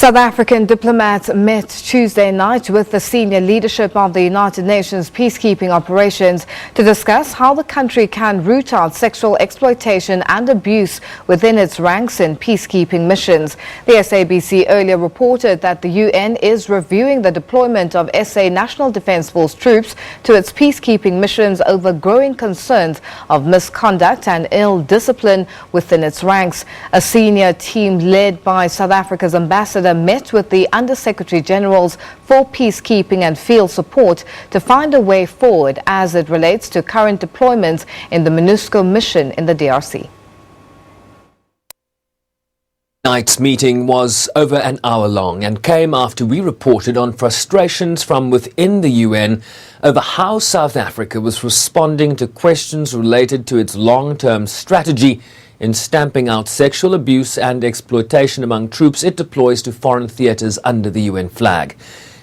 South African diplomats met Tuesday night with the senior leadership of the United Nations Peacekeeping Operations to discuss how the country can root out sexual exploitation and abuse within its ranks in peacekeeping missions. The SABC earlier reported that the UN is reviewing the deployment of SA National Defence Force troops to its peacekeeping missions over growing concerns of misconduct and ill discipline within its ranks. A senior team led by South Africa's ambassador met with the Under-Secretary Generals for Peacekeeping and Field Support to find a way forward as it relates to current deployments in the MONUSCO mission in the DRC. Tonight's meeting was over an hour long and came after we reported on frustrations from within the UN over how South Africa was responding to questions related to its long-term strategy in stamping out sexual abuse and exploitation among troops it deploys to foreign theatres under the UN flag.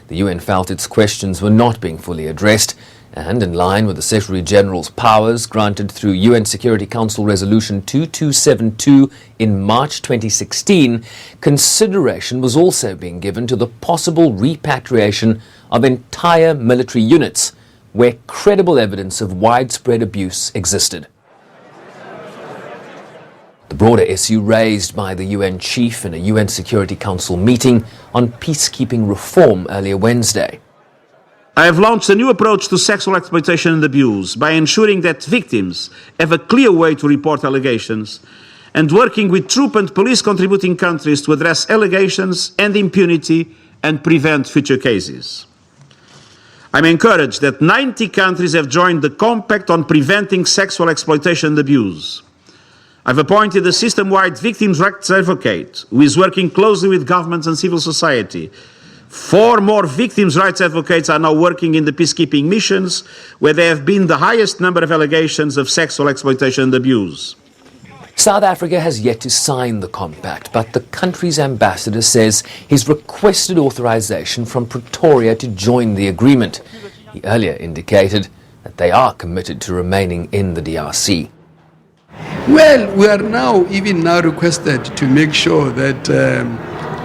The UN felt its questions were not being fully addressed, and in line with the Secretary-General's powers granted through UN Security Council Resolution 2272 in March 2016, consideration was also being given to the possible repatriation of entire military units where credible evidence of widespread abuse existed. The broader issue raised by the UN chief in a UN Security Council meeting on peacekeeping reform earlier Wednesday. I have launched a new approach to sexual exploitation and abuse by ensuring that victims have a clear way to report allegations and working with troop and police contributing countries to address allegations and impunity and prevent future cases. I'm encouraged that 90 countries have joined the Compact on Preventing Sexual Exploitation and Abuse. I've appointed a system-wide victims' rights advocate who is working closely with governments and civil society. 4 more victims' rights advocates are now working in the peacekeeping missions, where there have been the highest number of allegations of sexual exploitation and abuse. South Africa has yet to sign the compact, but the country's ambassador says he's requested authorization from Pretoria to join the agreement. He earlier indicated that they are committed to remaining in the DRC. Well, we are even now requested to make sure that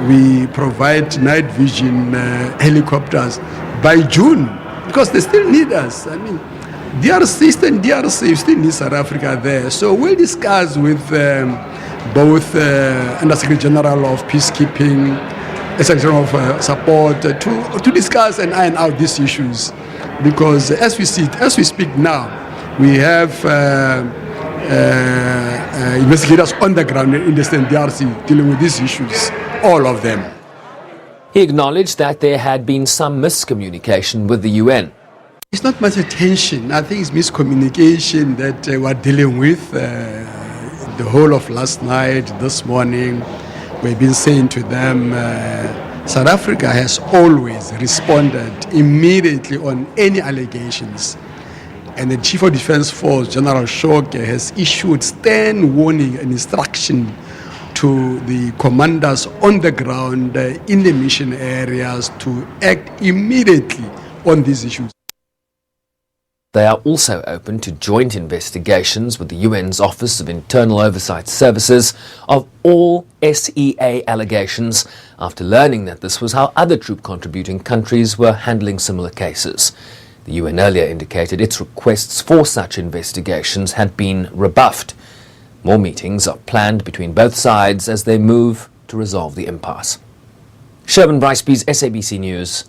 we provide night vision helicopters by June, because they still need us. I mean, DRC, Eastern DRC still needs South Africa there. So we'll discuss with both Under-Secretary General of Peacekeeping, Secretary of Support, to discuss and iron out these issues. Because as we speak now, we have investigators on the ground in the Eastern DRC dealing with these issues, all of them. He acknowledged that there had been some miscommunication with the UN. It's not much attention. I think it's miscommunication that we're dealing with the whole of last night, this morning. We've been saying to them, South Africa has always responded immediately on any allegations. And the Chief of Defence Force, General Shoke, has issued stern warning and instruction to the commanders on the ground in the mission areas to act immediately on these issues. They are also open to joint investigations with the UN's Office of Internal Oversight Services of all SEA allegations after learning that this was how other troop contributing countries were handling similar cases. The UN earlier indicated its requests for such investigations had been rebuffed. More meetings are planned between both sides as they move to resolve the impasse. Sherman Bryceby's SABC News